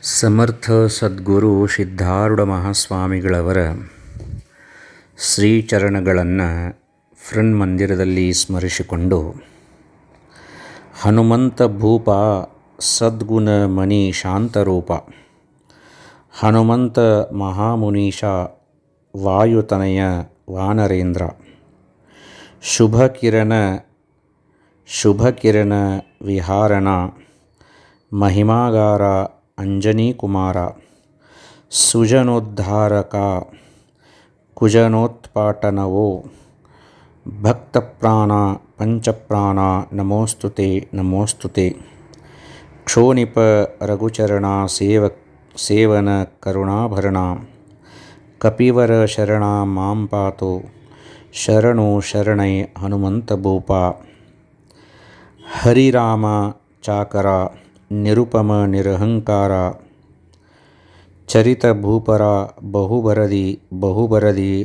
ಸಮರ್ಥ ಸದ್ಗುರು ಸಿದ್ಧಾರೂಢ ಮಹಾಸ್ವಾಮಿಗಳವರ ಶ್ರೀಚರಣಗಳನ್ನು ಮಂದಿರದಲ್ಲಿ ಸ್ಮರಿಸಿಕೊಂಡು, ಹನುಮಂತ ಭೂಪ ಸದ್ಗುಣ ಮಣಿ ಶಾಂತರೂಪ, ಹನುಮಂತ ಮಹಾಮುನೀಶ ವಾಯುತನಯ ವಾನರೇಂದ್ರ, ಶುಭಕಿರಣ ವಿಹಾರಣ ಮಹಿಮಾಗಾರ ಅಂಜನಿ ಕುಮಾರ, ಸುಜನೋದ್ಧಾರಕ ಕುಜನೋತ್ಪಾಟನವೋ, ಭಕ್ತಪ್ರಾಣ ಪಂಚಪ್ರಾಣ ನಮೋಸ್ತುತೆ ನಮೋಸ್ತುತೆ, ಕ್ಷೋಣಿಪ ರಘುಚರಣ ಸೇವನ ಕರುಣಾಭರಣ, ಕಪಿವರ ಶರಣ ಮಾಂ ಪಾತು, ಶರಣು ಶರಣೈ ಹನುಮಂತ ಭೂಪ, ಹರಿರಾಮ ಚಾಕರ ನಿರುಪಮ ನಿರಹಂಕಾರ, ಚರಿತ ಭೂಪರ ಬಹುಬರದಿ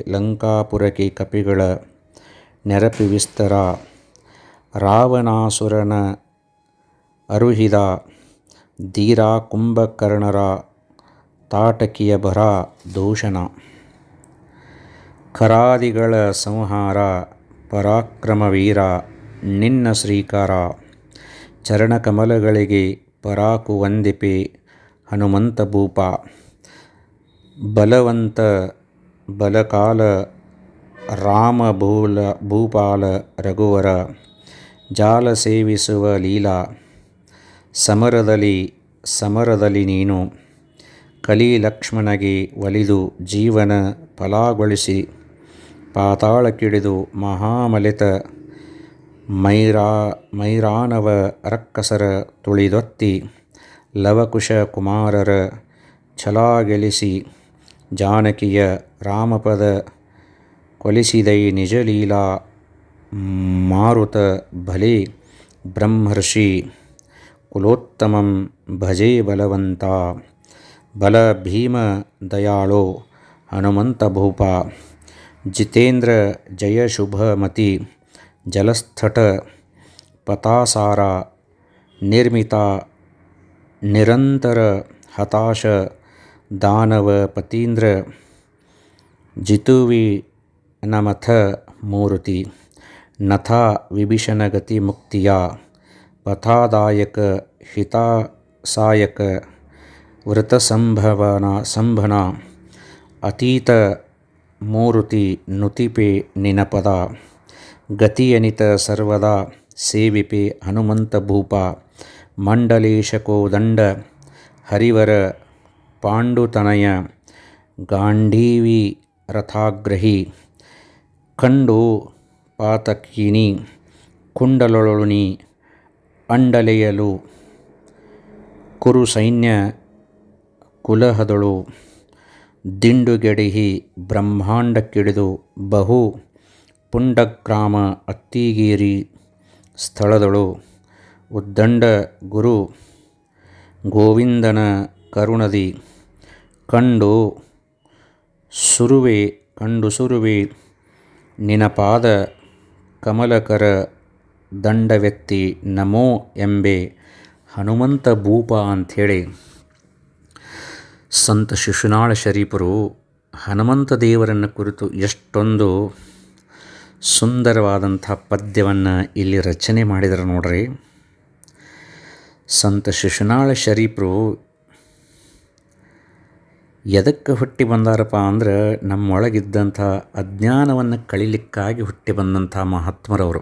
ಲಂಕಾಪುರಕ್ಕೆ ಕಪಿಗಳ ನೆರಪಿ ವಿಸ್ತರ, ರಾವಣಾಸುರನ ಅರುಹಿದ ಧೀರ ಕುಂಭಕರ್ಣರ ತಾಟಕಿಯ ಭರ ದೂಷಣ, ಖರಾದಿಗಳ ಸಂಹಾರ ಪರಾಕ್ರಮವೀರ ನಿನ್ನ ಶ್ರೀಕಾರ, ಚರಣಕಮಲಗಳಿಗೆ ಪರಾಕು ವಂದಿಪೆ ಹನುಮಂತ ಭೂಪ, ಬಲವಂತ ಬಲಕಾಲ ರಾಮ ಭೂಪಾಲ ರಘುವರ, ಜಾಲ ಸೇವಿಸುವ ಲೀಲಾ, ಸಮರದಲ್ಲಿ ನೀನು ಕಲಿ ಲಕ್ಷ್ಮಣಗೆ ಒಲಿದು ಜೀವನ ಫಲಗೊಳಿಸಿ, ಪಾತಾಳಕ್ಕಿಳಿದು ಮಹಾಮಲಿತ ಮೈರಾನವ ರಕ್ಕಸರ ತುಳಿದೊತ್ತಿ, ಲವಕುಶ ಕುಮಾರರ ಛಲಗೆಲಿಸಿ, ಜಾನಕಿಯ ರಾಮಪದ ಕೊಲಿಸಿದೈ ನಿಜಲೀಲಾ, ಮಾರುತ ಭಲೆ ಬ್ರಹ್ಮರ್ಷಿ ಕುಲೋತ್ತಮಂ ಭಜೆ ಬಲವಂತ, ಬಲ ಭೀಮ ದಯಾಳೋ ಹನುಮಂತ ಭೂಪ, ಜಿತೇಂದ್ರ ಜಯ ಶುಭಮತಿ, ಜಲಸ್ಥಟ ಪತಾಸಾರ ನಿರ್ಮಿತ, ನಿರಂತರ ಹತಾಶ ದಾನವ ಪತೀಂದ್ರ, ಜಿತುವಿ ನಮಥ ಮೂರ್ತಿ, ನಥ ವಿಭೀಷಣಗತಿ ಮುಕ್ತಿಯ, ಪಥಾದಾಯಕ ಹಿತಾಸಾಯಕ ವೃತಸಂಭನ, ಅತೀತ ಮೂರುತಿ ನುತಿಪೆ ನಿನಪದ, ಗತಿಯನಿತ ಸರ್ವದಾ ಸೇವಿಪೆ ಹನುಮಂತ ಭೂಪ, ಮಂಡಲೇಶಕೋದಂಡ ಹರಿವರ ಪಾಂಡುತನಯ, ಗಾಂಡೀವಿ ರಥಾಗ್ರಹಿ, ಕಂಡು ಪಾತಕಿನಿ ಕುಂಡಲೊಳುನಿ, ಅಂಡಲೆಯಲು ಕುರು ಸೈನ್ಯ ಕುಲಹದಳು, ದಿಂಡುಗೆಡಿಹಿ ಬ್ರಹ್ಮಾಂಡಕ್ಕಿಳಿದು ಬಹು ಪುಂಡಗ್ರಾಮ ಅತ್ತಿಗೇರಿ ಸ್ಥಳದಳು, ಉದ್ದಂಡ ಗುರು ಗೋವಿಂದನ ಕರುಣದಿ, ಕಂಡು ಸುರುವೆ ನಿನಪಾದ ಕಮಲಕರ ದಂಡವೆತ್ತಿ ನಮೋ ಎಂಬೆ ಹನುಮಂತ ಭೂಪ ಅಂಥೇಳಿ ಸಂತ ಶಿಶುನಾಳ ಶರೀಫರು ಹನುಮಂತ ದೇವರನ್ನು ಕುರಿತು ಎಷ್ಟೊಂದು ಸುಂದರವಾದಂಥ ಪದ್ಯವನ್ನು ಇಲ್ಲಿ ರಚನೆ ಮಾಡಿದರು ನೋಡ್ರಿ. ಸಂತ ಶಿಶುನಾಳ ಶರೀಫರು ಎದಕ್ಕೆ ಹುಟ್ಟಿ ಬಂದಾರಪ್ಪ ಅಂದ್ರೆ, ನಮ್ಮೊಳಗಿದ್ದಂಥ ಅಜ್ಞಾನವನ್ನು ಕಳಿಲಿಕ್ಕಾಗಿ ಹುಟ್ಟಿ ಬಂದಂಥ ಮಹಾತ್ಮರವರು.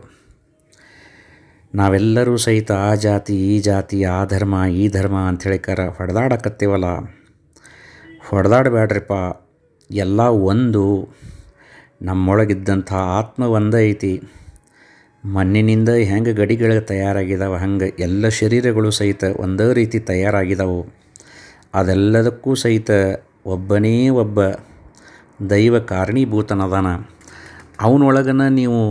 ನಾವೆಲ್ಲರೂ ಸಹಿತ ಆ ಜಾತಿ ಈ ಜಾತಿ, ಆ ಧರ್ಮ ಈ ಧರ್ಮ ಅಂಥೇಳಿ ಹೊಡೆದಾಡಕತ್ತೀವಲ್ಲ, ಹೊಡೆದಾಡಬೇಡ್ರಿಪ್ಪ. ಎಲ್ಲ ಒಂದು, ನಮ್ಮೊಳಗಿದ್ದಂಥ ಆತ್ಮ ಒಂದೇ ಐತಿ. ಮಣ್ಣಿನಿಂದ ಹೆಂಗೆ ಗಡಿಗಳು ತಯಾರಾಗಿದ್ದಾವೆ ಹಂಗೆ ಎಲ್ಲ ಶರೀರಗಳು ಸಹಿತ ಒಂದೇ ರೀತಿ ತಯಾರಾಗಿದ್ದಾವೆ. ಅದೆಲ್ಲದಕ್ಕೂ ಸಹಿತ ಒಬ್ಬನೇ ಒಬ್ಬ ದೈವ ಕಾರಣೀಭೂತನದಾನ. ಅವನೊಳಗನ ನೀವು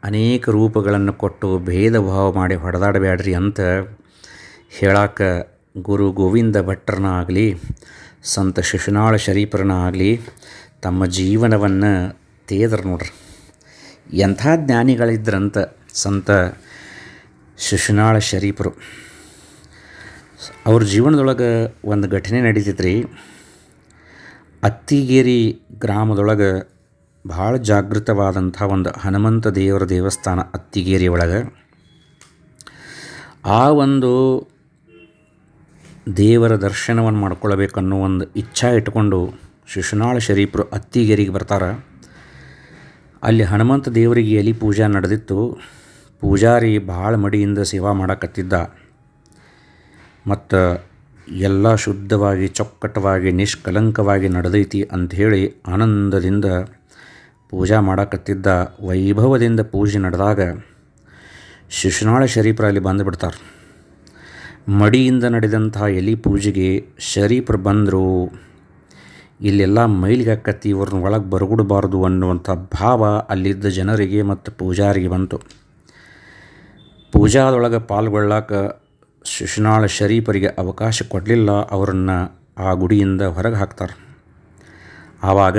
ಅನೇಕ ರೂಪಗಳನ್ನು ಕೊಟ್ಟು ಭೇದ ಭಾವ ಮಾಡಿ ಹೊಡೆದಾಡಬೇಡ್ರಿ ಅಂತ ಹೇಳಾಕ ಗುರು ಗೋವಿಂದ ಭಟ್ರನ ಆಗಲಿ, ಸಂತ ಶಿಶುನಾಳ ಶರೀಫರನ ಆಗಲಿ ತಮ್ಮ ಜೀವನವನ್ನು ತೇದರು ನೋಡ್ರಿ. ಎಂಥ ಜ್ಞಾನಿಗಳಿದ್ರಂತ ಸಂತ ಶಿಶುನಾಳ ಶರೀಫರು. ಅವ್ರ ಜೀವನದೊಳಗೆ ಒಂದು ಘಟನೆ ನಡೀತೈತೆ ರೀ. ಅತ್ತಿಗೇರಿ ಗ್ರಾಮದೊಳಗೆ ಭಾಳ ಜಾಗೃತವಾದಂಥ ಒಂದು ಹನುಮಂತ ದೇವರ ದೇವಸ್ಥಾನ ಅತ್ತಿಗೇರಿ ಒಳಗೆ. ಆ ಒಂದು ದೇವರ ದರ್ಶನವನ್ನು ಮಾಡ್ಕೊಳ್ಬೇಕನ್ನೋ ಒಂದು ಇಚ್ಛಾ ಇಟ್ಕೊಂಡು ಶಿಶುನಾಳ ಶರೀಫರು ಅತ್ತಿಗೇರಿಗೆ ಬರ್ತಾರೆ. ಅಲ್ಲಿ ಹನುಮಂತ ದೇವರಿಗೆ ಎಲಿ ಪೂಜಾ ನಡೆದಿತ್ತು. ಪೂಜಾರಿ ಭಾಳ ಮಡಿಯಿಂದ ಸೇವಾ ಮಾಡಕತ್ತಿದ್ದ. ಮತ್ತು ಎಲ್ಲ ಶುದ್ಧವಾಗಿ ಚೊಕ್ಕಟವಾಗಿ ನಿಷ್ಕಲಂಕವಾಗಿ ನಡೆದೈತಿ ಅಂಥೇಳಿ ಆನಂದದಿಂದ ಪೂಜಾ ಮಾಡಕತ್ತಿದ್ದ. ವೈಭವದಿಂದ ಪೂಜೆ ನಡೆದಾಗ ಶಿಶುನಾಳ ಶರೀಫರು ಅಲ್ಲಿ ಬಂದುಬಿಡ್ತಾರೆ. ಮಡಿಯಿಂದ ನಡೆದಂಥ ಎಲಿ ಪೂಜೆಗೆ ಶರೀಫರು ಬಂದರು. ಇಲ್ಲೆಲ್ಲ ಮೈಲಿಗೆ ಹಾಕತ್ತಿ, ಇವ್ರನ್ನ ಒಳಗೆ ಬರಗೂಡಬಾರ್ದು ಅನ್ನುವಂಥ ಭಾವ ಅಲ್ಲಿದ್ದ ಜನರಿಗೆ ಮತ್ತು ಪೂಜಾರಿಗೆ ಬಂತು. ಪೂಜಾದೊಳಗೆ ಪಾಲ್ಗೊಳ್ಳಾಕ ಶಿಶುನಾಳ ಶರೀಫರಿಗೆ ಅವಕಾಶ ಕೊಡಲಿಲ್ಲ. ಅವರನ್ನು ಆ ಗುಡಿಯಿಂದ ಹೊರಗೆ ಹಾಕ್ತಾರೆ. ಆವಾಗ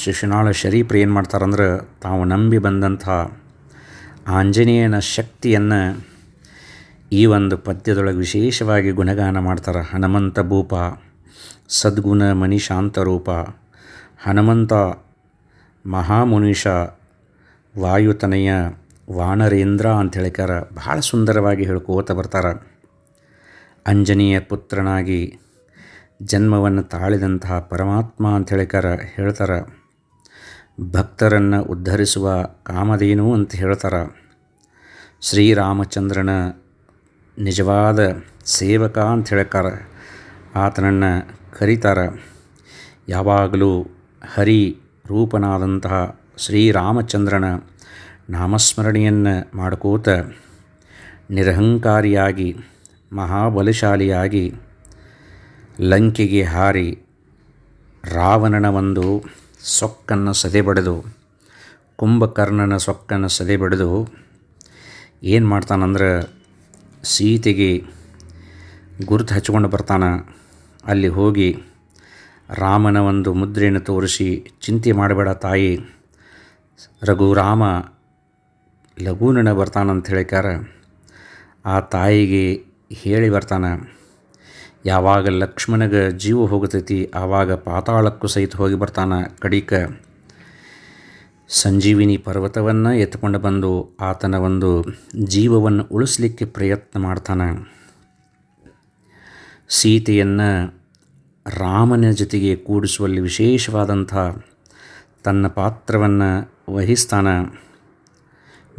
ಶಿಶುನಾಳ ಶರೀಫರು ಏನು ಮಾಡ್ತಾರಂದ್ರೆ, ತಾವು ನಂಬಿ ಬಂದಂಥ ಆಂಜನೇಯನ ಶಕ್ತಿಯನ್ನು ಈ ಒಂದು ಪದ್ಯದೊಳಗೆ ವಿಶೇಷವಾಗಿ ಗುಣಗಾನ ಮಾಡ್ತಾರೆ. ಹನುಮಂತ ಭೂಪ ಸದ್ಗುಣ ಮಣಿಶಾಂತರೂಪ, ಹನುಮಂತ ಮಹಾಮುನೀಶ ವಾಯುತನಯ ವಾನರೇಂದ್ರ ಅಂತ ಹೇಳಿಕಾರ ಭಾಳ ಸುಂದರವಾಗಿ ಹೇಳ್ಕೋತ ಬರ್ತಾರೆ. ಅಂಜನೇಯ ಪುತ್ರನಾಗಿ ಜನ್ಮವನ್ನು ತಾಳಿದಂತಹ ಪರಮಾತ್ಮ ಅಂತ ಹೇಳಿಕಾರ ಹೇಳ್ತಾರೆ. ಭಕ್ತರನ್ನು ಉದ್ಧರಿಸುವ ಕಾಮಧೇನು ಅಂತ ಹೇಳ್ತಾರೆ. ಶ್ರೀರಾಮಚಂದ್ರನ ನಿಜವಾದ ಸೇವಕ ಅಂತ ಹೇಳ್ತಾರೆ. ಆತನನ್ನು ಕರೀತಾರೆ. ಯಾವಾಗಲೂ ಹರಿ ರೂಪನಾದಂತಹ ಶ್ರೀರಾಮಚಂದ್ರನ ನಾಮಸ್ಮರಣೆಯನ್ನು ಮಾಡ್ಕೋತ ನಿರಹಂಕಾರಿಯಾಗಿ ಮಹಾಬಲಶಾಲಿಯಾಗಿ ಲಂಕೆಗೆ ಹಾರಿ ರಾವಣನ ಒಂದು ಸೊಕ್ಕನ್ನು ಸದೆಬಡಿದು, ಕುಂಭಕರ್ಣನ ಸೊಕ್ಕನ್ನು ಸದೆಬಡಿದು ಏನು ಮಾಡ್ತಾನಂದ್ರೆ, ಸೀತೆಗೆ ಗುರುತು ಹಚ್ಕೊಂಡು ಬರ್ತಾನೆ. ಅಲ್ಲಿ ಹೋಗಿ ರಾಮನ ಒಂದು ಮುದ್ರೆಯನ್ನು ತೋರಿಸಿ, ಚಿಂತೆ ಮಾಡಬೇಡ ತಾಯಿ, ರಘುರಾಮ ಲಘೂನನ ಬರ್ತಾನಂತ ಹೇಳಿಕಾರ ಆ ತಾಯಿಗೆ ಹೇಳಿ ಬರ್ತಾನೆ. ಯಾವಾಗ ಲಕ್ಷ್ಮಣಗೆ ಜೀವ ಹೋಗ್ತೈತಿ ಆವಾಗ ಪಾತಾಳಕ್ಕೂ ಸಹಿತ ಹೋಗಿ ಬರ್ತಾನೆ. ಕಡಿಕ ಸಂಜೀವಿನಿ ಪರ್ವತವನ್ನು ಎತ್ಕೊಂಡು ಬಂದು ಆತನ ಒಂದು ಜೀವವನ್ನು ಉಳಿಸಲಿಕ್ಕೆ ಪ್ರಯತ್ನ ಮಾಡ್ತಾನೆ. ಸೀತೆಯನ್ನು ರಾಮನ ಜೊತೆಗೆ ಕೂಡಿಸುವಲ್ಲಿ ವಿಶೇಷವಾದಂಥ ತನ್ನ ಪಾತ್ರವನ್ನು ವಹಿಸ್ತಾನೆ.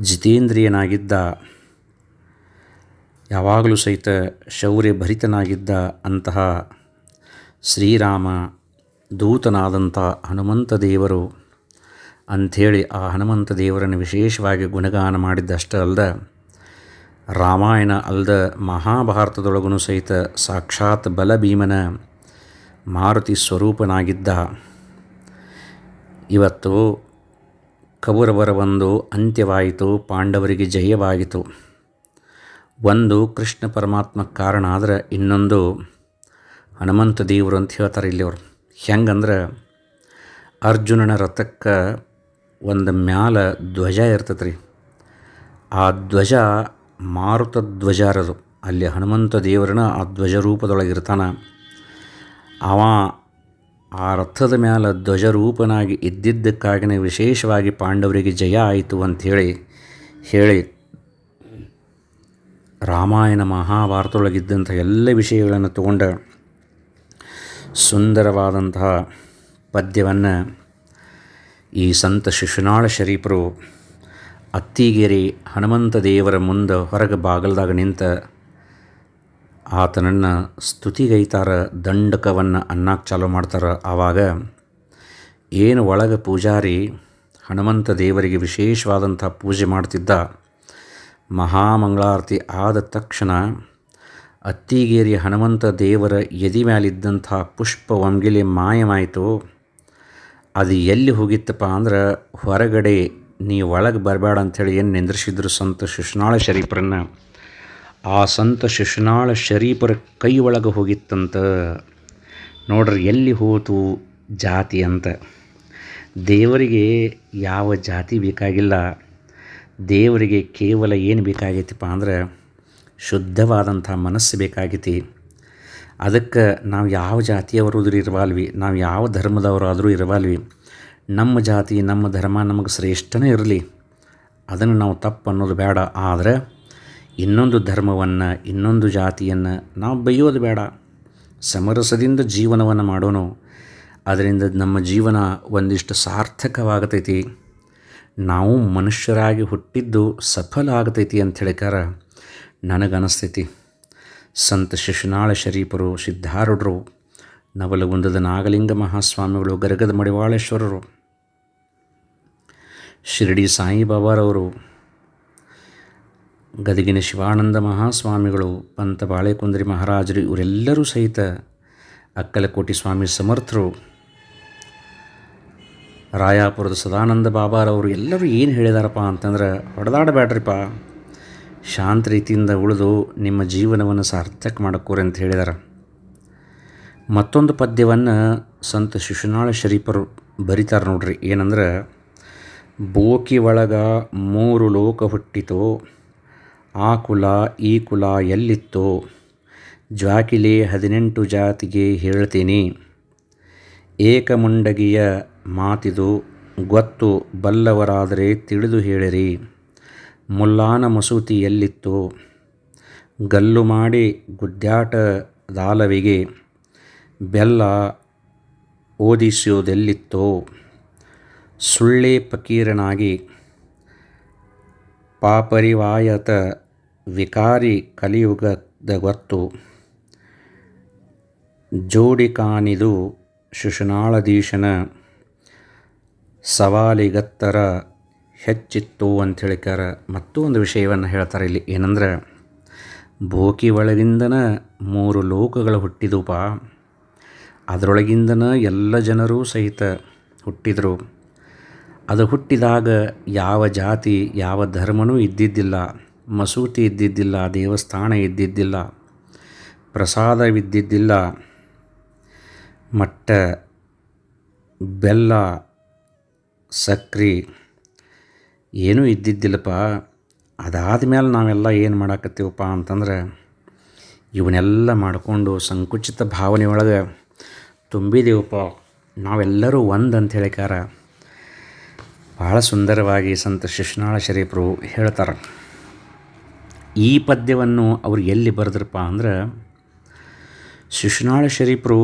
ಜಿತೇಂದ್ರಿಯನಾಗಿದ್ದ, ಯಾವಾಗಲೂ ಸಹಿತ ಶೌರ್ಯ ಭರಿತನಾಗಿದ್ದ ಅಂತಹ ಶ್ರೀರಾಮ ದೂತನಾದಂಥ ಹನುಮಂತ ದೇವರು ಅಂಥೇಳಿ ಆ ಹನುಮಂತ ದೇವರನ್ನು ವಿಶೇಷವಾಗಿ ಗುಣಗಾನ ಮಾಡಿದ್ದಷ್ಟೇ ಅಲ್ಲದೆ, ರಾಮಾಯಣ ಅಲ್ಲದ ಮಹಾಭಾರತದೊಳಗೂ ಸಹಿತ ಸಾಕ್ಷಾತ್ ಬಲಭೀಮನ ಮಾರುತಿ ಸ್ವರೂಪನಾಗಿದ್ದ. ಇವತ್ತು ಕೌರವರ ಒಂದು ಅಂತ್ಯವಾಯಿತು, ಪಾಂಡವರಿಗೆ ಜಯವಾಯಿತು. ಒಂದು ಕೃಷ್ಣ ಪರಮಾತ್ಮ ಕಾರಣ ಆದರೆ ಇನ್ನೊಂದು ಹನುಮಂತ ದೇವರು ಅಂತ ಹೇಳ್ತಾರೆ ಇಲ್ಲಿ ಅವರು. ಹೆಂಗಂದ್ರೆ, ಅರ್ಜುನನ ರಥಕ್ಕೆ ಒಂದು ಮ್ಯಾಲ ಧ್ವಜ ಇರ್ತದೆ ರೀ. ಆ ಧ್ವಜ ಮಾರುತ ಧ್ವಜ ಇರೋದು. ಅಲ್ಲಿ ಹನುಮಂತ ದೇವರನ್ನ ಆ ಧ್ವಜ ರೂಪದೊಳಗಿರ್ತಾನೆ. ಅವ ಆ ರಥದ ಮ್ಯಾಲ ಧ್ವಜರೂಪನಾಗಿ ಇದ್ದಿದ್ದಕ್ಕಾಗಿಯೇ ವಿಶೇಷವಾಗಿ ಪಾಂಡವರಿಗೆ ಜಯ ಆಯಿತು ಅಂಥೇಳಿ ಹೇಳಿ ರಾಮಾಯಣ ಮಹಾಭಾರತದೊಳಗಿದ್ದಂಥ ಎಲ್ಲ ವಿಷಯಗಳನ್ನು ತಗೊಂಡ ಸುಂದರವಾದಂತಹ ಪದ್ಯವನ್ನು ಈ ಸಂತ ಶಿಶುನಾಳ ಶರೀಫರು ಅತ್ತಿಗೇರಿ ಹನುಮಂತ ದೇವರ ಮುಂದೆ ಹೊರಗೆ ಬಾಗಲ್ದಾಗ ನಿಂತ ಆತನನ್ನು ಸ್ತುತಿಗೈತಾರ, ದಂಡಕವನ್ನು ಅನ್ನಕ್ಕೆ ಚಾಲು ಮಾಡ್ತಾರೆ. ಆವಾಗ ಏನು ಒಳಗೆ ಪೂಜಾರಿ ಹನುಮಂತ ದೇವರಿಗೆ ವಿಶೇಷವಾದಂಥ ಪೂಜೆ ಮಾಡ್ತಿದ್ದ. ಮಹಾಮಂಗಳಾರತಿ ಆದ ತಕ್ಷಣ ಅತ್ತಿಗೇರಿ ಹನುಮಂತ ದೇವರ ಎದೆ ಮೇಲಿದ್ದಂಥ ಪುಷ್ಪ ವಂಗಿಲೆ ಮಾಯಮಾಯಿತು. ಅದು ಎಲ್ಲಿ ಹೋಗಿತ್ತಪ್ಪ ಅಂದ್ರೆ, ಹೊರಗಡೆ ನೀ ಒಳಗೆ ಬರಬೇಡ ಅಂಥೇಳಿ ಏನು ನಿಂದ್ರಿಸಿದ್ರು ಸಂತ ಶಿಶುನಾಳ ಶರೀಫರನ್ನು. ಆ ಸಂತ ಶಿಶುನಾಳ ಶರೀಫರ ಕೈ ಒಳಗೆ ಹೋಗಿತ್ತಂತ. ನೋಡ್ರಿ ಎಲ್ಲಿ ಹೋತು ಜಾತಿ ಅಂತ. ದೇವರಿಗೆ ಯಾವ ಜಾತಿ ಬೇಕಾಗಿಲ್ಲ. ದೇವರಿಗೆ ಕೇವಲ ಏನು ಬೇಕಾಗೈತಪ್ಪ ಅಂದ್ರೆ ಶುದ್ಧವಾದಂಥ ಮನಸ್ಸು ಬೇಕಾಗೈತಿ. ಅದಕ್ಕೆ ನಾವು ಯಾವ ಜಾತಿಯವರು ಇರಬಾಲ್ವಿ, ನಾವು ಯಾವ ಧರ್ಮದವರಾದರೂ ಇರಬಾಲ್ವಿ. ನಮ್ಮ ಜಾತಿ ನಮ್ಮ ಧರ್ಮ ನಮಗೆ ಶ್ರೇಷ್ಠನೇ ಇರಲಿ, ಅದನ್ನು ನಾವು ತಪ್ಪು ಅನ್ನೋದು ಬೇಡ. ಆದರೆ ಇನ್ನೊಂದು ಧರ್ಮವನ್ನು ಇನ್ನೊಂದು ಜಾತಿಯನ್ನು ನಾವು ಬೈಯೋದು ಬೇಡ. ಸಮರಸದಿಂದ ಜೀವನವನ್ನು ಮಾಡೋಣ. ಅದರಿಂದ ನಮ್ಮ ಜೀವನ ಒಂದಿಷ್ಟು ಸಾರ್ಥಕವಾಗತೈತಿ. ನಾವು ಮನುಷ್ಯರಾಗಿ ಹುಟ್ಟಿದ್ದು ಸಫಲ ಆಗತೈತಿ ಅಂತ ಹೇಳಿಕಾರ ನನಗನ್ನಿಸ್ತೈತಿ. ಸಂತ ಶಿಶುನಾಳ ಶರೀಫರು, ಸಿದ್ಧಾರೂಢರು, ನವಲಗುಂದದ ನಾಗಲಿಂಗ ಮಹಾಸ್ವಾಮಿಗಳು, ಗರಗದ ಮಡಿವಾಳೇಶ್ವರರು, ಶಿರಡಿ ಸಾಯಿಬಾಬಾರವರು, ಗದಗಿನ ಶಿವಾನಂದ ಮಹಾಸ್ವಾಮಿಗಳು, ಪಂತ ಬಾಳೆಕುಂದ್ರಿ ಮಹಾರಾಜರು, ಇವರೆಲ್ಲರೂ ಸಹಿತ ಅಕ್ಕಲಕೋಟಿ ಸ್ವಾಮಿ ಸಮರ್ಥರು, ರಾಯಾಪುರದ ಸದಾನಂದ ಬಾಬಾರವರು ಎಲ್ಲರೂ ಏನು ಹೇಳಿದಾರಪ್ಪ ಅಂತಂದ್ರೆ, ಹೊಡೆದಾಡಬೇಡ್ರಿಪ್ಪ, ಶಾಂತ ರೀತಿಯಿಂದ ಉಳಿದು ನಿಮ್ಮ ಜೀವನವನ್ನು ಸಾರ್ಥಕ ಮಾಡಕ್ಕೋರಿ ಅಂತ ಹೇಳಿದಾರೆ. ಮತ್ತೊಂದು ಪದ್ಯವನ್ನು ಸಂತ ಶಿಶುನಾಳ ಶರೀಫರು ಬರಿತಾರೆ ನೋಡ್ರಿ. ಏನಂದ್ರೆ, ಬೋಕಿ ಒಳಗ 3 ಲೋಕ ಹುಟ್ಟಿತೋ, ಆ ಕುಲ ಈ ಕುಲ ಎಲ್ಲಿತ್ತೋ, ಜ್ವಾಕಿಲೆ 18 ಜಾತಿಗೆ ಹೇಳ್ತೀನಿ, ಏಕಮುಂಡಗಿಯ ಮಾತಿದು ಗೊತ್ತು ಬಲ್ಲವರಾದರೆ ತಿಳಿದು ಹೇಳಿರಿ, ಮುಲ್ಲಾನ ಮಸೂತಿ ಎಲ್ಲಿತ್ತೋ, ಗಲ್ಲು ಮಾಡಿ ಗುದ್ದಾಟದಾಲವಿಗೆ ಬೆಲ್ಲ ಓದಿಸೋದೆಲ್ಲಿತ್ತೋ, ಸುಳ್ಳೆ ಫಕೀರನಾಗಿ ಪಾಪರಿವಾಯತ ವಿಕಾರಿ ಕಲಿಯುಗದ ಗೊತ್ತು, ಜೋಡಿ ಕಾಣಿದು ಶಿಶುನಾಳಧೀಶನ ಸವಾಲಿಗತ್ತರ ಹೆಚ್ಚಿತ್ತು ಅಂತ ಹೇಳಿಕಾರ. ಮತ್ತೂ ಒಂದು ವಿಷಯವನ್ನು ಹೇಳ್ತಾರೆ ಇಲ್ಲಿ. ಏನಂದ್ರೆ, ಬೋಕಿ ಒಳಗಿಂದನ 3 ಲೋಕಗಳು ಹುಟ್ಟಿದುಪ, ಅದರೊಳಗಿಂದನ ಎಲ್ಲ ಜನರೂ ಸಹಿತ ಹುಟ್ಟಿದರು. ಅದು ಹುಟ್ಟಿದಾಗ ಯಾವ ಜಾತಿ ಯಾವ ಧರ್ಮನೂ ಇದ್ದಿದ್ದಿಲ್ಲ, ಮಸೂತಿ ಇದ್ದಿದ್ದಿಲ್ಲ, ದೇವಸ್ಥಾನ ಇದ್ದಿದ್ದಿಲ್ಲ, ಪ್ರಸಾದವಿದ್ದಿದ್ದಿಲ್ಲ, ಮಟ್ಟ ಬೆಲ್ಲ ಸಕ್ರೆ ಏನೂ ಇದ್ದಿದ್ದಿಲ್ಲಪ್ಪ. ಅದಾದ ಮೇಲೆ ನಾವೆಲ್ಲ ಏನು ಮಾಡಾಕತ್ತೀವಪ್ಪ ಅಂತಂದ್ರೆ, ಇವನ್ನೆಲ್ಲ ಮಾಡಿಕೊಂಡು ಸಂಕುಚಿತ ಭಾವನೆಯೊಳಗೆ ತುಂಬಿದೇವಪ್ಪ, ನಾವೆಲ್ಲರೂ ಒಂದು ಅಂತ ಹೇಳಿಕಾರ ಭಾಳ ಸುಂದರವಾಗಿ ಸಂತ ಶಿಶುನಾಳ ಶರೀಫರು ಹೇಳ್ತಾರೆ. ಈ ಪದ್ಯವನ್ನು ಅವ್ರು ಎಲ್ಲಿ ಬರೆದ್ರಪ್ಪ ಅಂದ್ರೆ, ಶಿಶುನಾಳ ಶರೀಫರು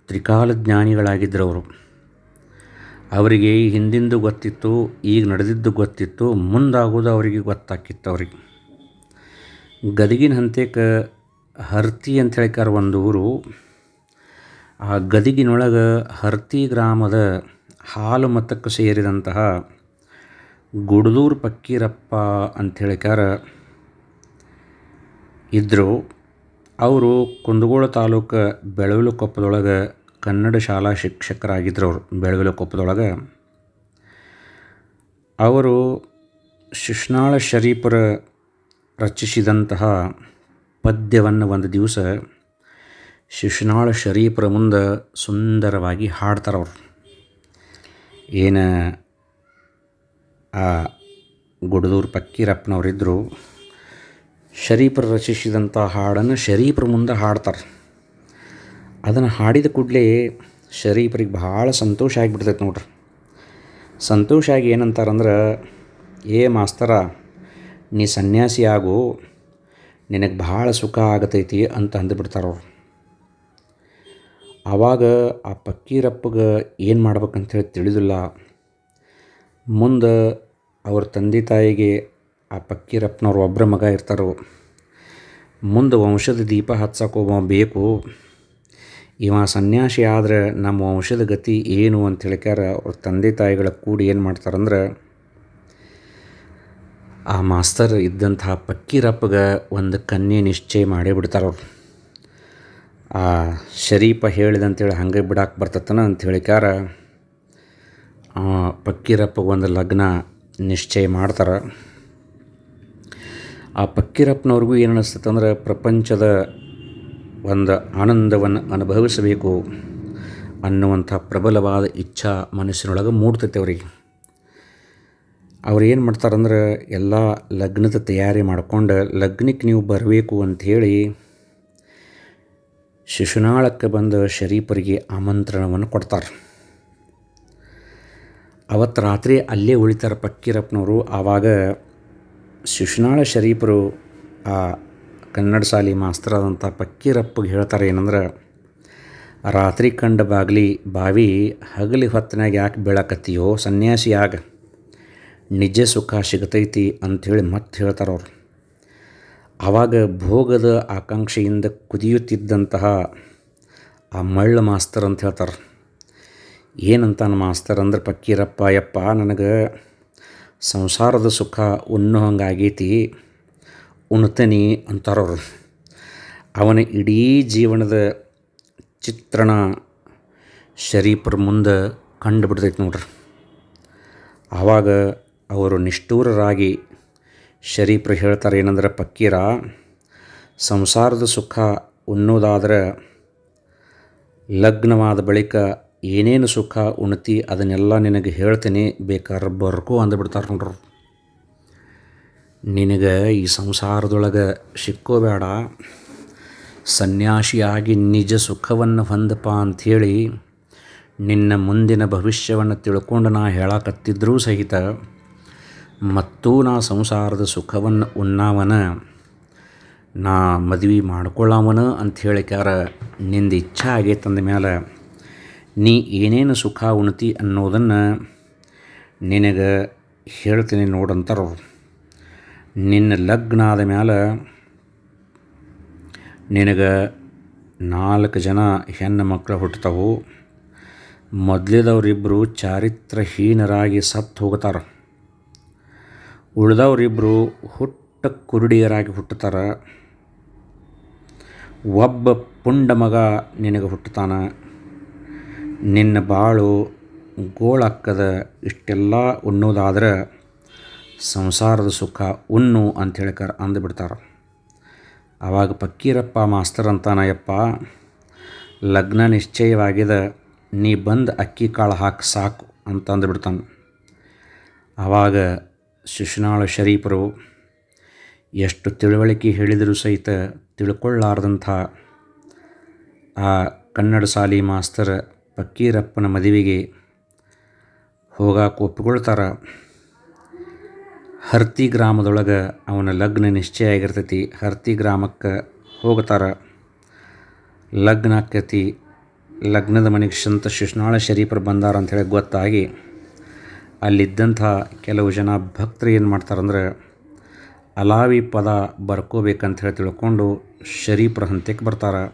ತ್ರಿಕಾಲಜ್ಞಾನಿಗಳಾಗಿದ್ದರು. ಅವರಿಗೆ ಹಿಂದಿಂದು ಗೊತ್ತಿತ್ತು, ಈಗ ನಡೆದಿದ್ದು ಗೊತ್ತಿತ್ತು, ಮುಂದಾಗೋದು ಅವರಿಗೆ ಗೊತ್ತಾಕಿತ್ತು. ಅವ್ರಿಗೆ ಗದಗಿನ ಹಂತಕ್ಕೆ ಹರ್ತಿ ಅಂತ ಹೇಳಿಕಾರ ಒಂದು ಊರು. ಆ ಗದಗಿನೊಳಗೆ ಹರ್ತಿ ಗ್ರಾಮದ ಹಾಲು ಮತಕ್ಕೆ ಸೇರಿದಂತಹ ಗುಡದೂರು ಫಕ್ಕೀರಪ್ಪ ಅಂತ ಹೇಳಿಕಾರ ಇದ್ದರು. ಅವರು ಕುಂದಗೋಳ ತಾಲೂಕು ಬೆಳವಲುಕೊಪ್ಪದೊಳಗೆ ಕನ್ನಡ ಶಾಲಾ ಶಿಕ್ಷಕರಾಗಿದ್ದರು. ಅವರು ಬೆಳವಲುಕೊಪ್ಪದೊಳಗೆ ಅವರು ಶಿಶುನಾಳ ಶರೀಫರ ರಚಿಸಿದಂತಹ ಪದ್ಯವನ್ನು ಒಂದು ದಿವಸ ಶಿಶುನಾಳ ಶರೀಫರ ಮುಂದೆ ಸುಂದರವಾಗಿ ಹಾಡ್ತಾರೆ. ಅವರು ಏನು ಆ ಗುಡದೂರು ಫಕ್ಕೀರಪ್ಪನವರಿದ್ದರು, ಶರೀಫರು ರಚಿಸಿದಂಥ ಹಾಡನ್ನು ಶರೀಫರ ಮುಂದೆ ಹಾಡ್ತಾರೆ. ಅದನ್ನು ಹಾಡಿದ ಕೂಡಲೇ ಶರೀಫರಿಗೆ ಭಾಳ ಸಂತೋಷ ಆಗಿಬಿಡ್ತೈತೆ ನೋಡ್ರಿ. ಸಂತೋಷ ಆಗಿ ಏನಂತಾರಂದ್ರೆ, ಏ ಮಾಸ್ತರ, ನೀ ಸನ್ಯಾಸಿ ಆಗು, ನಿನಗೆ ಭಾಳ ಸುಖ ಆಗತೈತಿ ಅಂತ ಅಂದುಬಿಡ್ತಾರೆ ಅವರು. ಆವಾಗ ಆ ಫಕ್ಕೀರಪ್ಪಗೆ ಏನು ಮಾಡ್ಬೇಕಂತೇಳಿ ತಿಳಿದಿಲ್ಲ. ಮುಂದೆ ಅವ್ರ ತಂದೆ ತಾಯಿಗೆ ಆ ಫಕ್ಕೀರಪ್ಪನವ್ರು ಒಬ್ಬರ ಮಗ ಇರ್ತಾರೋ, ಮುಂದೆ ವಂಶದ ದೀಪ ಹಚ್ಚೋಕೆ ಬೇಕು, ಇವ ಸನ್ಯಾಸಿ ಆದರೆ ನಮ್ಮ ವಂಶದ ಗತಿ ಏನು ಅಂತ ಹೇಳಿಕಾರ ಅವ್ರ ತಂದೆ ತಾಯಿಗಳ ಕೂಡಿ ಏನು ಮಾಡ್ತಾರಂದ್ರೆ, ಆ ಮಾಸ್ತರ್ ಇದ್ದಂತಹ ಫಕ್ಕೀರಪ್ಪಗೆ ಒಂದು ಕನ್ಯೆ ನಿಶ್ಚಯ ಮಾಡೇ ಬಿಡ್ತಾರವ್ರು. ಆ ಶರೀಫ ಹೇಳಿದಂತೇಳಿ ಹಂಗೆ ಬಿಡಾಕೆ ಬರ್ತತನ ಅಂತ ಹೇಳಿಕಾರ ಫಕ್ಕೀರಪ್ಪಗೆ ಒಂದು ಲಗ್ನ ನಿಶ್ಚಯ ಮಾಡ್ತಾರೆ. ಆ ಫಕ್ಕೀರಪ್ಪನವ್ರಿಗೂ ಏನು ಅನ್ನಿಸ್ತಂದ್ರೆ, ಪ್ರಪಂಚದ ಒಂದು ಆನಂದವನ್ನು ಅನುಭವಿಸಬೇಕು ಅನ್ನುವಂಥ ಪ್ರಬಲವಾದ ಇಚ್ಛಾ ಮನಸ್ಸಿನೊಳಗೆ ಮೂಡ್ತೈತೆ ಅವರಿಗೆ. ಅವ್ರು ಏನು ಮಾಡ್ತಾರಂದ್ರೆ ಎಲ್ಲ ಲಗ್ನದ ತಯಾರಿ ಮಾಡ್ಕೊಂಡು ಲಗ್ನಕ್ಕೆ ನೀವು ಬರಬೇಕು ಅಂಥೇಳಿ ಶಿಶುನಾಳಕ್ಕೆ ಬಂದ ಶರೀಫರಿಗೆ ಆಮಂತ್ರಣವನ್ನು ಕೊಡ್ತಾರೆ. ಅವತ್ತು ರಾತ್ರಿ ಅಲ್ಲೇ ಉಳಿತಾರೆ ಫಕ್ಕೀರಪ್ಪನವರು. ಆವಾಗ ಶಿಶುನಾಳ ಶರೀಫರು ಆ ಕನ್ನಡ ಶಾಲೆ ಮಾಸ್ತರಾದಂಥ ಫಕ್ಕೀರಪ್ಪಗೆ ಹೇಳ್ತಾರೆ ಏನಂದ್ರೆ, ರಾತ್ರಿ ಕಂಡ ಬಾವಿ ಹಗಲಿ ಹೊತ್ತಿನಾಗ ಯಾಕೆ ಬೀಳಕತ್ತೀಯೋ ಸನ್ಯಾಸಿಯಾಗ, ನಿಜ ಸುಖ ಸಿಗತೈತಿ ಅಂಥೇಳಿ ಮತ್ತೆ ಹೇಳ್ತಾರೆ ಅವರು. ಆವಾಗ ಭೋಗದ ಆಕಾಂಕ್ಷೆಯಿಂದ ಕುದಿಯುತ್ತಿದ್ದಂತಹ ಆ ಮಳ್ಳ ಮಾಸ್ತರ್ ಅಂತ ಹೇಳ್ತಾರೆ. ಏನಂತಾನ ಮಾಸ್ತರ್ ಅಂದ್ರೆ, ಫಕ್ಕೀರಪ್ಪ ಯಪ್ಪ ನನಗೆ ಸಂಸಾರದ ಸುಖ ಉಣ್ಣೋ ಹಂಗಾಗೈತಿ, ಉಣ್ತನಿ ಅಂತಾರವ್ರು. ಅವನ ಇಡೀ ಜೀವನದ ಚಿತ್ರಣ ಶರೀಫರ ಮುಂದೆ ಕಂಡು ಬಿಡ್ತೈತೆ ನೋಡ್ರಿ. ಆವಾಗ ಅವರು ನಿಷ್ಠೂರರಾಗಿ ಶರೀಫರು ಹೇಳ್ತಾರೆ ಏನಂದ್ರೆ, ಫಕ್ಕೀರ ಸಂಸಾರದ ಸುಖ ಉಣ್ಣೋದಾದ್ರೆ ಲಗ್ನವಾದ ಬಳಿಕ ಏನೇನು ಸುಖ ಉಣ್ತಿ ಅದನ್ನೆಲ್ಲ ನಿನಗೆ ಹೇಳ್ತೀನಿ, ಬೇಕಾದ್ರೆ ಬರ್ಕೋ ಅಂದುಬಿಡ್ತಾರೆ ನೋಡ್ರು. ನಿನಗೆ ಈ ಸಂಸಾರದೊಳಗೆ ಸಿಕ್ಕೋಬೇಡ, ಸನ್ಯಾಸಿಯಾಗಿ ನಿಜ ಸುಖವನ್ನು ಹೊಂದಪ್ಪ ಅಂಥೇಳಿ ನಿನ್ನ ಮುಂದಿನ ಭವಿಷ್ಯವನ್ನು ತಿಳ್ಕೊಂಡು ನಾ ಹೇಳಕತ್ತಿದ್ರೂ ಸಹಿತ ಮತ್ತೂ ನಾ ಸಂಸಾರದ ಸುಖವನ್ನು ಉಣ್ಣಾವನ, ನಾ ಮದುವೆ ಮಾಡ್ಕೊಳ್ಳವನ ಅಂಥೇಳಿಕ್ಯಾರ ನಿಂದ ಇಚ್ಛೆ ಆಗೈತಂದ ಮೇಲೆ ನೀ ಏನೇನು ಸುಖ ಉಣ್ತಿ ಅನ್ನೋದನ್ನು ನಿನಗೆ ಹೇಳ್ತೀನಿ ನೋಡಂತಾರವ್ರು. ನಿನ್ನ ಲಗ್ನ ಆದ ಮೇಲೆ ನಿನಗೆ 4 ಜನ ಹೆಣ್ಣು ಮಕ್ಕಳು ಹುಟ್ಟುತ್ತವು. ಮೊದಲಿದವರಿಬ್ಬರು ಚಾರಿತ್ರಹೀನರಾಗಿ ಸತ್ತು ಹೋಗ್ತಾರೆ. ಉಳಿದವರಿಬ್ಬರು ಹುಟ್ಟ ಕುರುಡಿಯರಾಗಿ ಹುಟ್ಟುತ್ತಾರೆ. ಒಬ್ಬ ಪುಂಡ ಮಗ ನಿನಗೆ ಹುಟ್ಟುತ್ತಾನೆ. ನಿನ್ನ ಬಾಳು ಗೋಳಾಕ್ಕದ. ಇಷ್ಟೆಲ್ಲ ಉಣ್ಣೋದಾದ್ರೆ ಸಂಸಾರದ ಸುಖ ಉಣ್ಣು ಅಂಥೇಳಿ ಅಂದುಬಿಡ್ತಾರೆ. ಆವಾಗ ಫಕ್ಕೀರಪ್ಪ ಮಾಸ್ತರ್ ಅಂತಾನ, ಯಪ್ಪ ಲಗ್ನ ನಿಶ್ಚಯವಾಗಿದೆ, ನೀ ಬಂದು ಅಕ್ಕಿ ಕಾಳು ಹಾಕಿ ಸಾಕು ಅಂತ ಅಂದುಬಿಡ್ತಾನೆ. ಆವಾಗ ಶಿಶುನಾಳ ಶರೀಫರು ಎಷ್ಟು ತಿಳುವಳಿಕೆ ಹೇಳಿದರೂ ಸಹಿತ ತಿಳ್ಕೊಳ್ಳಾರ್ದಂಥ ಆ ಕನ್ನಡ ಶಾಲೆ ಮಾಸ್ತರ್ ಫಕ್ಕೀರಪ್ಪನ ಮದುವೆಗೆ ಹೋಗಕ್ಕೆ ಒಪ್ಪಿಕೊಳ್ತಾರೆ. ಹರ್ತಿ ಗ್ರಾಮದೊಳಗೆ ಅವನ ಲಗ್ನ ನಿಶ್ಚಯ ಆಗಿರ್ತೈತಿ. ಹರ್ತಿ ಗ್ರಾಮಕ್ಕೆ ಹೋಗ್ತಾರೆ. ಲಗ್ನ ಆಕೈತಿ. ಲಗ್ನದ ಮನೆಗೆ ಸಂತ ಶಿಶುನಾಳ ಶರೀಫರು ಬಂದಾರ ಅಂಥೇಳಿ ಗೊತ್ತಾಗಿ ಅಲ್ಲಿದ್ದಂಥ ಕೆಲವು ಜನ ಭಕ್ತರು ಏನು ಮಾಡ್ತಾರಂದ್ರೆ, ಅಲಾವಿ ಪದ ಬರ್ಕೋಬೇಕಂತ ತಿಳ್ಕೊಂಡು ಶರೀಫರ ಹಂತಕ್ಕೆ ಬರ್ತಾರೆ.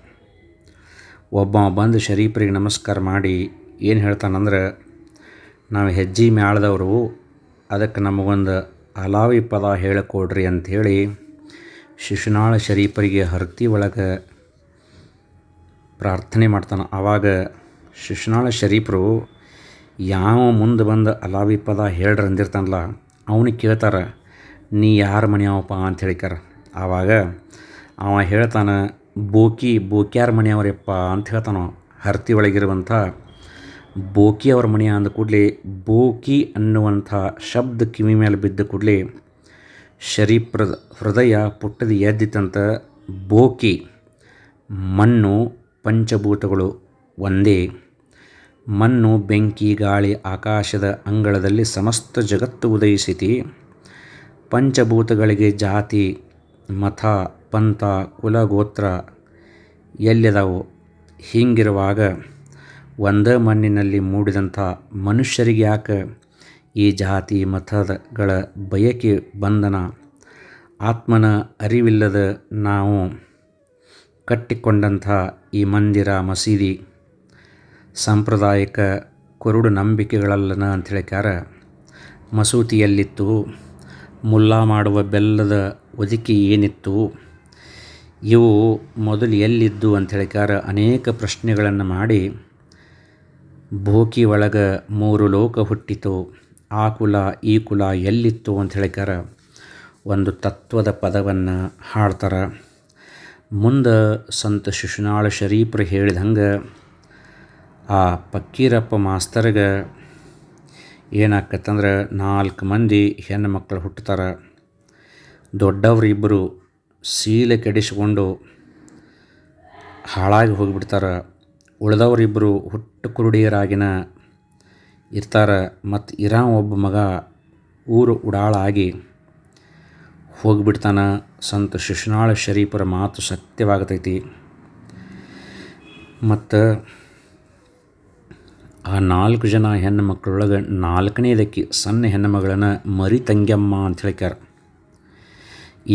ಒಬ್ಬ ಬಂದು ಶರೀಫರಿಗೆ ನಮಸ್ಕಾರ ಮಾಡಿ ಏನು ಹೇಳ್ತಾನಂದ್ರೆ, ನಾವು ಹೆಜ್ಜೆ ಮ್ಯಾಳ್ದವರು, ಅದಕ್ಕೆ ನಮಗೊಂದು ಅಲಾವಿ ಪದ ಹೇಳಿಕೊಡ್ರಿ ಅಂಥೇಳಿ ಶಿಶುನಾಳ ಶರೀಫರಿಗೆ ಹರ್ತಿ ಒಳಗೆ ಪ್ರಾರ್ಥನೆ ಮಾಡ್ತಾನೆ. ಆವಾಗ ಶಿಶುನಾಳ ಶರೀಫರು ಯಾವ ಮುಂದೆ ಬಂದು ಅಲಾವಿ ಪದ ಹೇಳ್ರಿ ಅಂದಿರ್ತಾನಲ್ಲ ಅವನಿಗೆ ಕೇಳ್ತಾರೆ, ನೀ ಯಾರ ಮನೆಯವಪ್ಪ ಅಂತ ಹೇಳಿಕಾರ. ಆವಾಗ ಅವ ಹೇಳ್ತಾನೆ, ಬೋಕ್ಯಾರ ಮನೆಯವ್ರಪ್ಪ ಅಂತ ಹೇಳ್ತಾನೋ. ಹರ್ತಿ ಒಳಗಿರುವಂಥ ಬೋಕಿಯವ್ರ ಮನೆ ಅಂದ ಕೂಡಲೇ ಬೋಕಿ ಅನ್ನುವಂಥ ಶಬ್ದ ಕಿವಿ ಮೇಲೆ ಬಿದ್ದ ಕೂಡಲೇ ಶರೀಫ್ರದ ಹೃದಯ ಪುಟ್ಟದ ಎದ್ದಿತ್ತಂತ. ಬೋಕಿ ಮಣ್ಣು ಪಂಚಭೂತಗಳು ಒಂದೇ. ಮಣ್ಣು, ಬೆಂಕಿ, ಗಾಳಿ, ಆಕಾಶದ ಅಂಗಳದಲ್ಲಿ ಸಮಸ್ತ ಜಗತ್ತು ಉದಯಿಸಿತಿ. ಪಂಚಭೂತಗಳಿಗೆ ಜಾತಿ, ಮತ, ಪಂಥ, ಕುಲ, ಗೋತ್ರ ಎಲ್ಲಿದಾವು. ಹೀಗಿರುವಾಗ ಒಂದೇ ಮಣ್ಣಿನಲ್ಲಿ ಮೂಡಿದಂಥ ಮನುಷ್ಯರಿಗೆ ಯಾಕೆ ಈ ಜಾತಿ ಮತಗಳ ಬಯಕೆ ಬಂಧನ? ಆತ್ಮನ ಅರಿವಿಲ್ಲದ ನಾವು ಕಟ್ಟಿಕೊಂಡಂಥ ಈ ಮಂದಿರ, ಮಸೀದಿ ಸಾಂಪ್ರದಾಯಿಕ ಕುರುಡು ನಂಬಿಕೆಗಳಲ್ಲನ ಅಂಥೇಳಿಕಾರ. ಮಸೂತಿಯಲ್ಲಿತ್ತು, ಮುಲ್ಲಾ ಮಾಡುವ ಬೆಲ್ಲದ ಒದಿಕೆ ಏನಿತ್ತು, ಇವು ಮೊದಲು ಎಲ್ಲಿದ್ದು ಅಂಥೇಳಿಕಾರ ಅನೇಕ ಪ್ರಶ್ನೆಗಳನ್ನು ಮಾಡಿ ಭೋಕಿ ಒಳಗೆ 3 ಲೋಕ ಹುಟ್ಟಿತು, ಆ ಕುಲ ಈ ಕುಲ ಎಲ್ಲಿತ್ತು ಅಂಥೇಳಿಕಾರ ಒಂದು ತತ್ವದ ಪದವನ್ನು ಹಾಡ್ತಾರೆ. ಮುಂದೆ ಸಂತ ಶಿಶುನಾಳ ಶರೀಫರು ಹೇಳಿದಂಗೆ ಆ ಫಕ್ಕೀರಪ್ಪ ಮಾಸ್ತರ್ಗೆ ಏನಾಕತ್ತಂದ್ರೆ 4 ಮಂದಿ ಹೆಣ್ಣು ಮಕ್ಕಳು ಹುಟ್ಟುತ್ತಾರೆ. ದೊಡ್ಡವರಿಬ್ಬರು ಸೀಲೆ ಕೆಡಿಸಿಕೊಂಡು ಹಾಳಾಗಿ ಹೋಗಿಬಿಡ್ತಾರೆ. ಉಳಿದವರಿಬ್ಬರು ಹುಟ್ಟು ಕುರುಡಿಯರಾಗಿನ ಇರ್ತಾರೆ. ಮತ್ತು ಒಬ್ಬ ಮಗ ಊರು ಉಡಾಳಾಗಿ ಹೋಗಿಬಿಡ್ತಾನೆ. ಸಂತ ಶಿಶುನಾಳ ಶರೀಫರ ಮಾತು ಸತ್ಯವಾಗತೈತಿ. ಮತ್ತು ಆ 4 ಜನ ಹೆಣ್ಣು ಮಕ್ಕಳೊಳಗೆ 4ನೇದಕ್ಕಿ ಸಣ್ಣ ಹೆಣ್ಣು ಮಗಳನ್ನು ಮರಿ ತಂಗ್ಯಮ್ಮ ಅಂತ ಹೇಳ್ಯಾರ.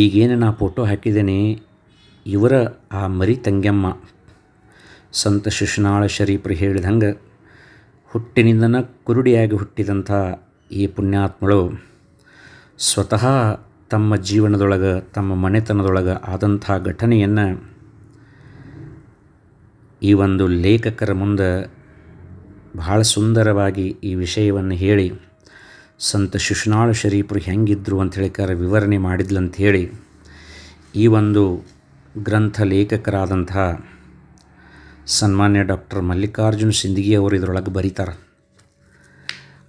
ಈಗೇನು ನಾ ಫೋಟೋ ಹಾಕಿದ್ದೇನೆ, ಇವರ ಆ ಮರಿ ತಂಗ್ಯಮ್ಮ. ಸಂತ ಶಿಶುನಾಳ ಶರೀಫರು ಹೇಳಿದಂಗೆ ಹುಟ್ಟಿನಿಂದನ ಕುರುಡಿಯಾಗಿ ಹುಟ್ಟಿದಂಥ ಈ ಪುಣ್ಯಾತ್ಮಳು ಸ್ವತಃ ತಮ್ಮ ಜೀವನದೊಳಗೆ, ತಮ್ಮ ಮನೆತನದೊಳಗೆ ಆದಂಥ ಘಟನೆಯನ್ನು ಈ ಒಂದು ಲೇಖಕರ ಮುಂದೆ ಭಾಳ ಸುಂದರವಾಗಿ ಈ ವಿಷಯವನ್ನು ಹೇಳಿ ಸಂತ ಶಿಶುನಾಳ ಶರೀಫರು ಹೆಂಗಿದ್ರು ಅಂತ ಹೇಳಿಕಾರ ವಿವರಣೆ ಮಾಡಿದ್ಲಂಥೇಳಿ ಈ ಒಂದು ಗ್ರಂಥ ಲೇಖಕರಾದಂಥ ಸನ್ಮಾನ್ಯ ಡಾಕ್ಟರ್ ಮಲ್ಲಿಕಾರ್ಜುನ ಸಿಂದಗಿ ಅವರು ಇದರೊಳಗೆ ಬರೀತಾರೆ.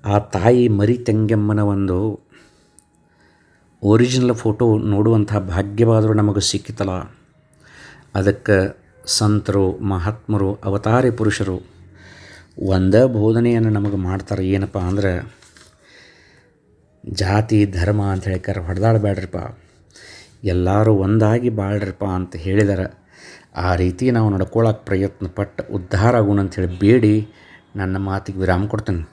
ಆ ತಾಯಿ ಮರಿ ತಂಗ್ಯಮ್ಮನ ಒಂದು ಒರಿಜಿನಲ್ ಫೋಟೋ ನೋಡುವಂಥ ಭಾಗ್ಯವಾದರೂ ನಮಗೆ ಸಿಕ್ಕಿತಲ್ಲ. ಅದಕ್ಕೆ ಸಂತರು, ಮಹಾತ್ಮರು, ಅವತಾರಿ ಪುರುಷರು ಒಂದೇ ಬೋಧನೆಯನ್ನು ನಮಗೆ ಮಾಡ್ತಾರೆ. ಏನಪ್ಪ ಅಂದ್ರೆ ಜಾತಿ ಧರ್ಮ ಅಂತ ಹೇಳ್ಕಾರ ಹೊಡೆದಾಡಬೇಡ್ರಿಪ್ಪ, ಎಲ್ಲರೂ ಒಂದಾಗಿ ಬಾಳ್ರಪ್ಪ ಅಂತ ಹೇಳಿದಾರೆ. ಆ ರೀತಿ ನಾವು ನಡ್ಕೊಳ್ಳೋಕೆ ಪ್ರಯತ್ನ ಪಟ್ಟು ಉದ್ಧಾರ ಆಗೋಣ ಅಂಥೇಳಿ ಬೇಡಿ ನನ್ನ ಮಾತಿಗೆ ವಿರಾಮ ಕೊಡ್ತೇನೆ.